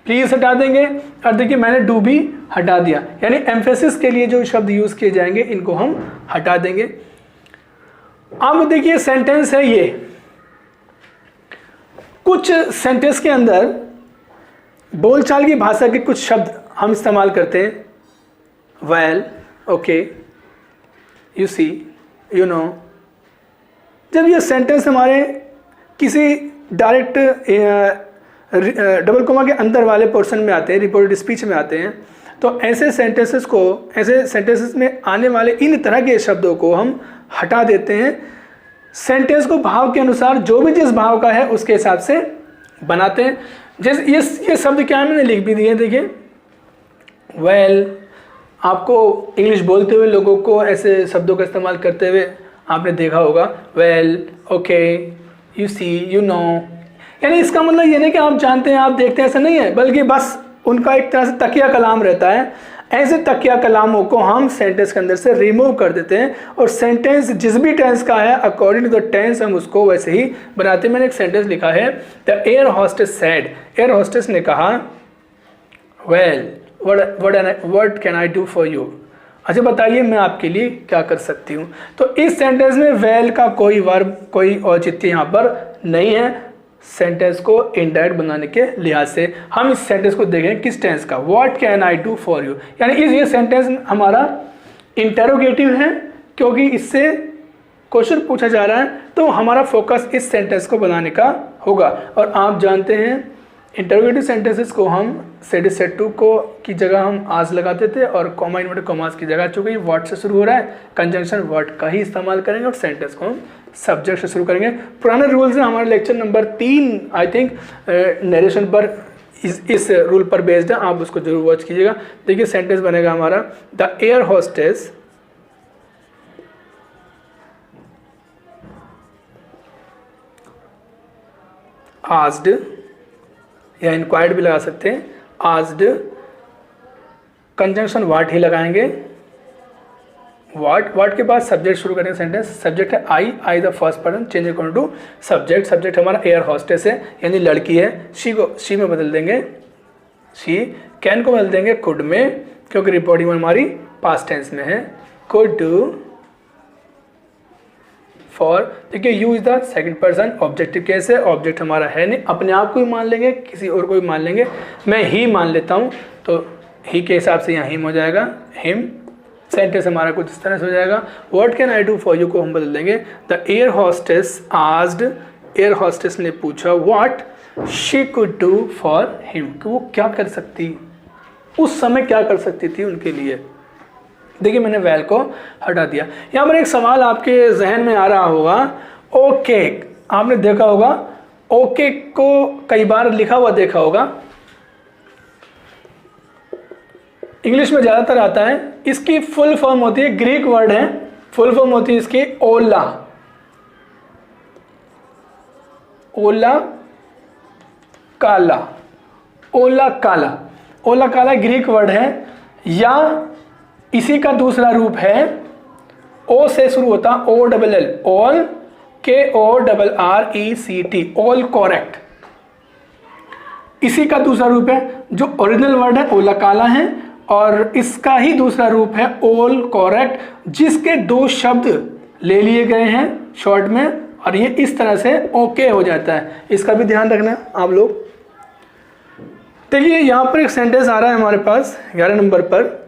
Please हटा देंगे, और देखिए मैंने डू भी हटा दिया, यानी एम्फेसिस के लिए जो शब्द यूज किए जाएंगे इनको हम हटा देंगे। अब देखिए सेंटेंस है ये, कुछ सेंटेंस के अंदर बोलचाल की भाषा के कुछ शब्द हम इस्तेमाल करते हैं, well, okay, you see, you know. जब ये सेंटेंस हमारे किसी डायरेक्ट डबल कोमा के अंदर वाले पोर्शन में आते हैं, रिपोर्टेड स्पीच में आते हैं, तो ऐसे सेंटेंसेस में आने वाले इन तरह के शब्दों को हम हटा देते हैं। सेंटेंस को भाव के अनुसार जो भी जिस भाव का है उसके हिसाब से बनाते हैं। जैसे ये शब्द क्या है, मैंने लिख भी दिए, देखिए वेल, आपको इंग्लिश बोलते हुए लोगों को ऐसे शब्दों का इस्तेमाल करते हुए आपने देखा होगा, well, okay, you see, you know. यानी इसका मतलब ये नहीं कि आप जानते हैं, आप देखते हैं, ऐसा नहीं है, बल्कि बस उनका एक तरह से तकिया कलाम रहता है। ऐसे तकिया कलामों को हम सेंटेंस के अंदर से रिमूव कर देते हैं, और सेंटेंस जिस भी टेंस का है अकॉर्डिंग टू द टेंस हम उसको वैसे ही बनाते हैं। मैंने एक सेंटेंस लिखा है, the air hostess said, air hostess ने कहा, well, what can I do for you, अच्छा बताइए मैं आपके लिए क्या कर सकती हूँ। तो इस सेंटेंस में वेल का कोई वर्ब, कोई औचित्य यहाँ पर नहीं है। सेंटेंस को इनडायरेक्ट बनाने के लिहाज से हम इस सेंटेंस को देखें किस टेंस का, what can I do for you, यानी ये सेंटेंस हमारा इंटेरोगेटिव है, क्योंकि इससे क्वेश्चन पूछा जा रहा है, तो हमारा फोकस इस सेंटेंस को बनाने का होगा। और आप जानते हैं इंटरोगेटिव सेंटेंसेस को हम सेड सेड टू को की जगह हम आज लगाते थे, और कॉमा इन्वर्टेड कॉमास की जगह, चूंकि वर्ड से शुरू हो रहा है, कंजंक्शन वर्ड का ही इस्तेमाल करेंगे, और सेंटेंस को हम सब्जेक्ट से शुरू करेंगे। पुराने रूल्स है, हमारे lecture number 3 I think narration पर इस रूल पर बेस्ड है, आप उसको जरूर वॉच कीजिएगा। देखिए सेंटेंस बनेगा हमारा, द एयर होस्टेस आस्क्ड, या इंक्वायर्ड भी लगा सकते हैं, आस्क्ड, कंजंक्शन व्हाट ही लगाएंगे, व्हाट के बाद सब्जेक्ट शुरू करेंगे। सेंटेंस सब्जेक्ट है I the first person, change according to subject. Subject हमारा एयर होस्टेस है, यानी लड़की है, शी को शी में बदल देंगे, शी, कैन को बदल देंगे कुड में, क्योंकि रिपोर्टिंग हमारी पास्ट टेंस में है, कुड डू फॉर। देखिए you is the second person, objective case है, ऑब्जेक्ट हमारा है नहीं, अपने आप को ही मान लेंगे, किसी और को भी मान लेंगे, मैं ही मान लेता हूँ, तो ही के हिसाब से यहाँ हिम हो जाएगा, हिम। सेंटेंस हमारा कुछ इस तरह से हो जाएगा, what can I do for you को हम बदल देंगे, the air hostess asked, air hostess ने पूछा, what she could do for him, कि वो क्या कर सकती, उस समय क्या कर सकती थी उनके लिए। देखिए मैंने वेल को हटा दिया। यहाँ पर एक सवाल आपके जहन में आ रहा होगा, ओके, आपने देखा होगा ओके को कई बार लिखा हुआ देखा होगा, इंग्लिश में ज़्यादातर आता है। इसकी फुल फॉर्म होती है, ग्रीक वर्ड है, फुल फॉर्म होती है इसकी ओला, ओला काला, ओला काला, ओला काला ग्रीक वर्ड है, या इसी का दूसरा रूप है, ओ से शुरू होता, O double L, all, K O double R E C T, all correct, इसी का दूसरा रूप है। जो ओरिजिनल वर्ड है ओला काला है, और इसका ही दूसरा रूप है ऑल करेक्ट, जिसके दो शब्द ले लिए गए हैं शॉर्ट में, और ये इस तरह से ओके हो जाता है। इसका भी ध्यान रखना आप लोग। देखिए यहाँ पर एक सेंटेंस आ रहा है हमारे पास 11 नंबर पर,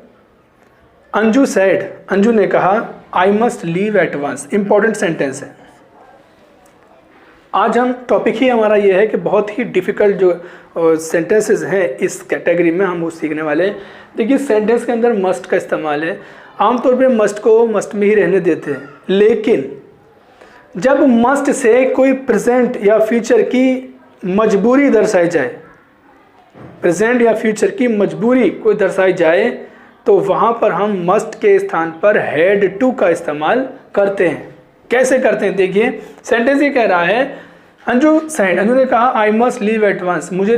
अंजू सेड, अंजू ने कहा, I must leave at once, important sentence है। आज हम टॉपिक ही हमारा ये है कि बहुत ही डिफ़िकल्ट जो सेंटेंसेस हैं इस कैटेगरी में हम वो सीखने वाले हैं। देखिए सेंटेंस के अंदर मस्ट का इस्तेमाल है, आमतौर पे मस्ट को मस्ट में ही रहने देते हैं, लेकिन जब मस्ट से कोई प्रेजेंट या फ्यूचर की मजबूरी दर्शाई जाए, प्रेजेंट या फ्यूचर की मजबूरी कोई दर्शाई जाए, तो वहाँ पर हम मस्ट के स्थान पर हैड टू का इस्तेमाल करते हैं। कैसे करते हैं देखिए, सेंटेंस ये कह रहा है अंजू सेड, अंजू ने कहा I must leave at once, मुझे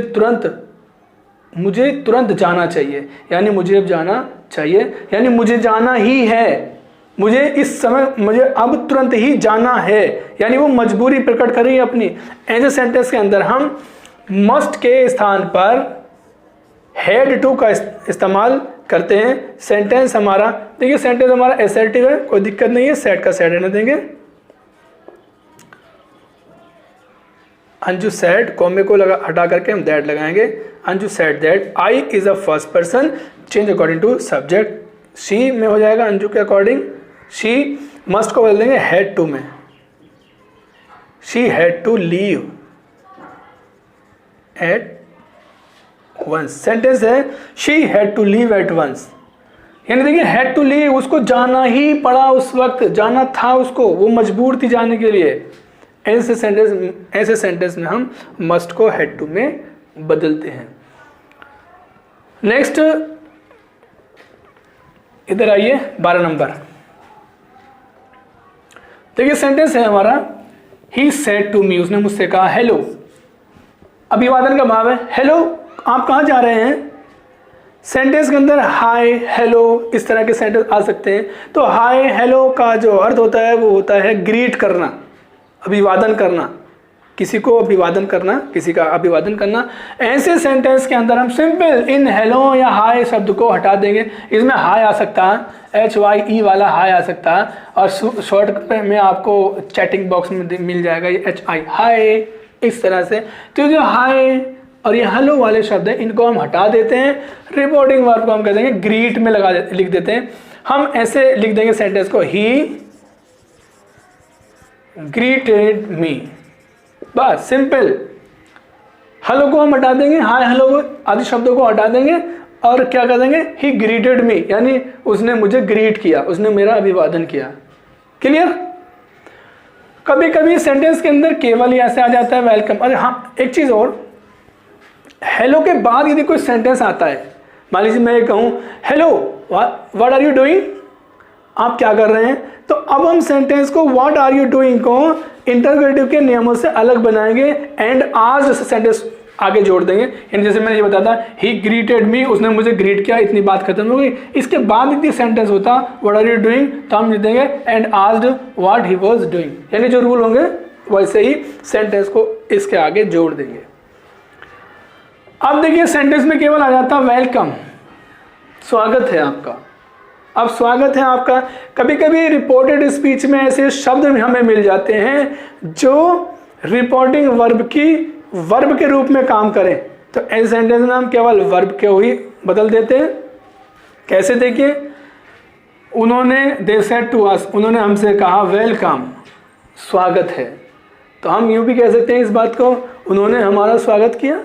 तुरंत जाना चाहिए, यानी मुझे अब जाना चाहिए, यानी मुझे जाना ही है, मुझे इस समय, मुझे अब तुरंत ही जाना है, यानी वो मजबूरी प्रकट कर रही है अपनी। ऐसे सेंटेंस के अंदर हम मस्ट के स्थान पर हैड टू का इस्तेमाल करते हैं। सेंटेंस हमारा देखिए, सेंटेंस हमारा एसर्टिव है, कोई दिक्कत नहीं है, सेड का सेड रहने देंगे। अंजू सेड, कॉमे को हटा करके हम दैट लगाएंगे। Anju said that I is a first person, change according to subject, she में हो जाएगा अंजू के अकॉर्डिंग। शी मस्ट को बदल देंगे हैड टू में, she had to leave at once. Sentence है she had to leave at once, यानी देखिए हैड टू लीव, उसको जाना ही पड़ा, उस वक्त जाना था उसको, वो मजबूर थी जाने के लिए। ऐसे सेंटेंस में हम मस्ट को हैड टू में बदलते हैं। नेक्स्ट इधर आइए 12 नंबर, देखिए सेंटेंस है हमारा ही सेड टू मी, उसने मुझसे कहा हेलो। अभिवादन का भाव है हेलो, आप कहाँ जा रहे हैं। सेंटेंस के अंदर हाय हेलो इस तरह के सेंटेंस आ सकते हैं। तो हाय हेलो का जो अर्थ होता है वो होता है ग्रीट करना, अभिवादन करना, किसी को अभिवादन करना, किसी का अभिवादन करना। ऐसे सेंटेंस के अंदर हम सिंपल इन हेलो या हाय शब्द को हटा देंगे। इसमें हाय आ सकता है, HYE वाला हाय आ सकता है, और शॉर्ट में आपको चैटिंग बॉक्स में मिल जाएगा ये HI हाय, इस तरह से। तो जो हाय और ये हेलो वाले शब्द हैं इनको हम हटा देते हैं। रिपोर्टिंग वर्ब को हम कह देंगे ग्रीट में लिख देते हैं। हम ऐसे लिख देंगे सेंटेंस को, ही ग्रीटेड मी, बस सिंपल। हेलो को हम हटा देंगे, हाय हेलो आदि शब्दों को हटा देंगे और क्या कर देंगे, ही ग्रीटेड मी, यानी उसने मुझे ग्रीट किया, उसने मेरा अभिवादन किया। क्लियर। कभी कभी सेंटेंस के अंदर केवल ही ऐसे आ जाता है वेलकम। अरे हाँ, एक चीज और, हेलो के बाद यदि कोई सेंटेंस आता है, मान लीजिए मैं कहूँ hello what are you doing, आप क्या कर रहे हैं, तो अब हम सेंटेंस को व्हाट आर यू डूइंग को इंटरोगेटिव के नियमों से अलग बनाएंगे एंड आज सेंटेंस आगे जोड़ देंगे। यानी जैसे मैंने ये बताया था ही ग्रीटेड मी, उसने मुझे ग्रीट किया, इतनी बात खत्म हो गई। इसके बाद यदि सेंटेंस होता व्हाट आर यू डूइंग, तो हम लिख देंगे and asked what he was doing, यानी जो रूल होंगे वैसे ही सेंटेंस को इसके आगे जोड़ देंगे। अब देखिए सेंटेंस में केवल आ जाता वेलकम, स्वागत है आपका। अब स्वागत है आपका, कभी कभी रिपोर्टेड स्पीच में ऐसे शब्द हमें मिल जाते हैं जो रिपोर्टिंग वर्ब के रूप में काम करें, तो ऐसे सेंटेंस में हम केवल वर्ब के ही बदल देते हैं। कैसे देखिए, उन्होंने दे सेड टू अस, उन्होंने हमसे कहा वेलकम, स्वागत है। तो हम यूं भी कह सकते हैं इस बात को, उन्होंने हमारा स्वागत किया।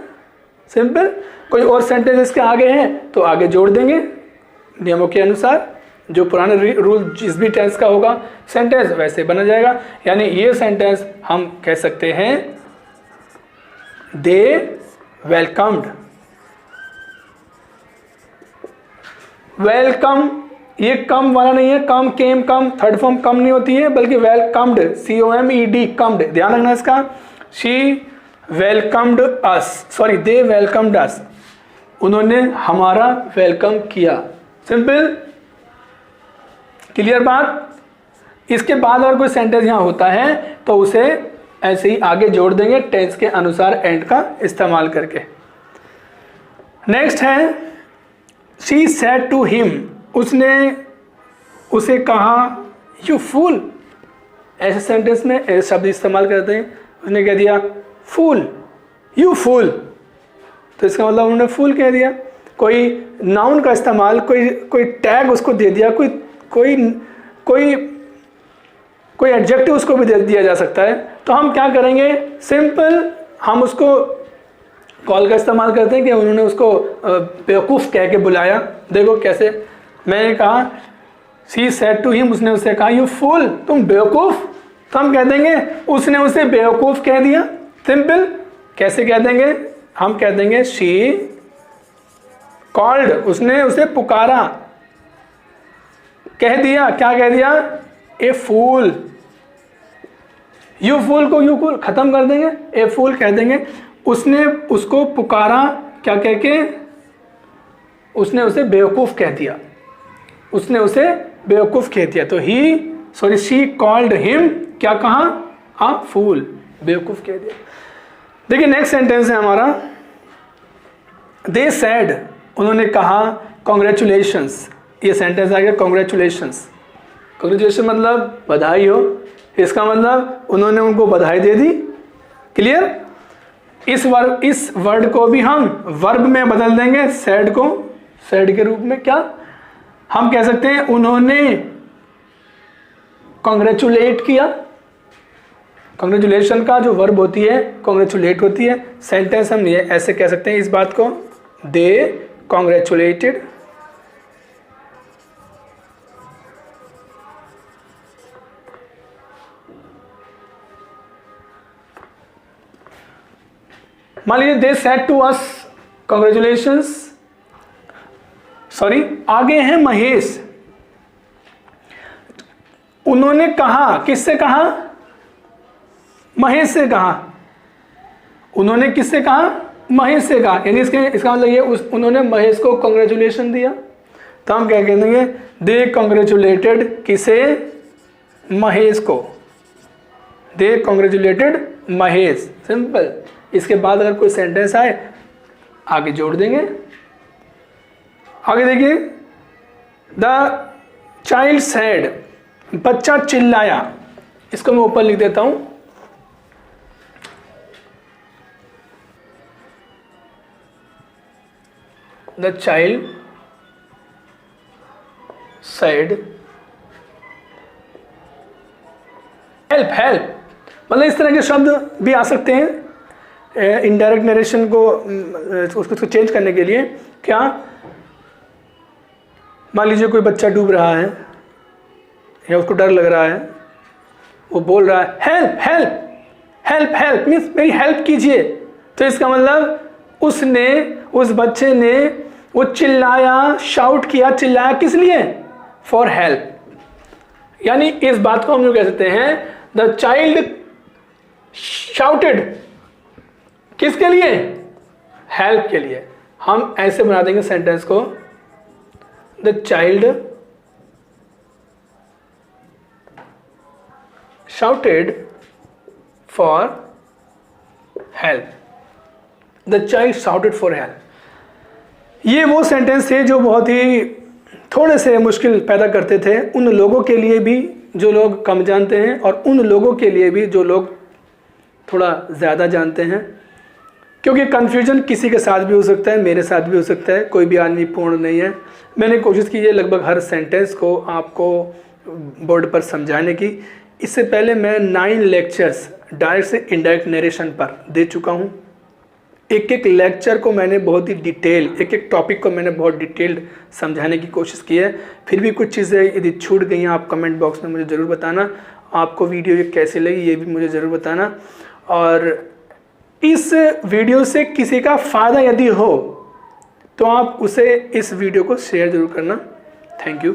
सिंपल। कोई और सेंटेंस इसके आगे हैं तो आगे जोड़ देंगे नियमों के अनुसार, जो पुराने रूल जिस भी टेंस का होगा सेंटेंस वैसे बना जाएगा। यानी ये सेंटेंस हम कह सकते हैं दे वेलकम्ड। वेलकम ये कम वाला नहीं है, कम केम कम थर्ड फॉर्म कम नहीं होती है, बल्कि वेलकम्ड COMED कम्ड, ध्यान रखना इसका। She welcomed us, sorry they welcomed us, उन्होंने हमारा वेलकम किया। सिंपल। क्लियर बात। इसके बाद अगर कोई सेंटेंस यहां होता है तो उसे ऐसे ही आगे जोड़ देंगे टेंस के अनुसार एंड का इस्तेमाल करके। नेक्स्ट है शी सेड टू हिम, उसने उसे कहा यू फूल। ऐसे सेंटेंस में ऐसे शब्द इस्तेमाल करते हैं। उसने कह दिया फूल, यू फूल, तो इसका मतलब उन्होंने फूल कह दिया। कोई नाउन का इस्तेमाल, कोई टैग उसको दे दिया, कोई एडजेक्टिव उसको भी दे दिया जा सकता है। तो हम क्या करेंगे, सिंपल हम उसको कॉल का इस्तेमाल करते हैं कि उन्होंने उसको बेवकूफ़ कह के बुलाया। देखो कैसे, मैंने कहा शी सेड टू हिम, उसने उससे कहा यू फूल, तुम बेवकूफ़, तो हम कह देंगे उसने उसे बेवकूफ़ कह दिया। सिंपल। कैसे कह देंगे? हम कह देंगे शी कॉल्ड, उसने उसे पुकारा, कह दिया। क्या कह दिया? ए फूल। यू फूल को यू फूल खत्म कर देंगे, ए फूल कह देंगे। उसने उसको पुकारा, क्या कह के? उसने उसे बेवकूफ़ कह दिया, उसने उसे बेवकूफ़ कह दिया। तो शी कॉल्ड हिम, क्या कहा? आ फूल, बेवकूफ़ कह दिया। देखिए नेक्स्ट सेंटेंस है हमारा, दे सैड, उन्होंने कहा कॉन्ग्रेचुलेशंस। ये सेंटेंस आ गया कॉन्ग्रेचुलेशंस। कॉन्ग्रेचुलेशन मतलब बधाई हो, इसका मतलब उन्होंने उनको बधाई दे दी। क्लियर? इस वर्ड को भी हम वर्ब में बदल देंगे, सैड को सैड के रूप में। क्या हम कह सकते हैं? उन्होंने कॉन्ग्रेचुलेट किया। कॉन्ग्रेचुलेशन का जो वर्ब होती है कॉन्ग्रेचुलेट होती है। सेंटेंस हम ये ऐसे कह सकते हैं इस बात को, दे कॉन्ग्रेचुलेटेड मान लीजिए they said to us congratulations. Sorry, आगे है महेश। उन्होंने कहा, किससे कहा? महेश से कहा। उन्होंने किससे कहा? महेश से कहा। यानी इसका मतलब ये उन्होंने महेश को कॉन्ग्रेचुलेशन दिया। तो हम क्या कह देंगे? दे कॉन्ग्रेचुलेटेड किसे? महेश को। दे कॉन्ग्रेचुलेटेड महेश। सिंपल। इसके बाद अगर कोई सेंटेंस आए आगे जोड़ देंगे। आगे देखिए, द चाइल्ड सैड, बच्चा चिल्लाया। इसको मैं ऊपर लिख देता हूं, the child sad help. Help मतलब इस तरह के शब्द भी आ सकते हैं इनडायरेक्ट नरेशन को उसको चेंज करने के लिए। क्या? मान लीजिए कोई बच्चा डूब रहा है या उसको डर लग रहा है, वो बोल रहा है help help help help, means मेरी हेल्प कीजिए। तो इसका मतलब उसने, उस बच्चे ने वो चिल्लाया, शाउट किया। चिल्लाया किस लिए? For help. यानी इस बात को हम लोग कह सकते हैं द चाइल्ड शाउटेड, किसके लिए? हेल्प के लिए। हम ऐसे बना देंगे सेंटेंस को, the child shouted for help. The child shouted for help. ये वो सेंटेंस थे जो बहुत ही थोड़े से मुश्किल पैदा करते थे उन लोगों के लिए भी जो लोग कम जानते हैं, और उन लोगों के लिए भी जो लोग थोड़ा ज़्यादा जानते हैं। क्योंकि कन्फ्यूजन किसी के साथ भी हो सकता है, मेरे साथ भी हो सकता है, कोई भी आदमी पूर्ण नहीं है। मैंने कोशिश की है लगभग हर सेंटेंस को आपको बोर्ड पर समझाने की। इससे पहले मैं 9 लेक्चर्स डायरेक्ट से इनडायरेक्ट नरेशन पर दे चुका हूँ। एक एक लेक्चर को मैंने बहुत ही डिटेल, एक एक टॉपिक को मैंने बहुत डिटेल्ड समझाने की कोशिश की है। फिर भी कुछ चीज़ें यदि छूट गई हैं आप कमेंट बॉक्स में मुझे ज़रूर बताना। आपको वीडियो ये कैसी लगी ये भी मुझे ज़रूर बताना। और इस वीडियो से किसी का फ़ायदा यदि हो तो आप उसे, इस वीडियो को शेयर ज़रूर करना। Thank you.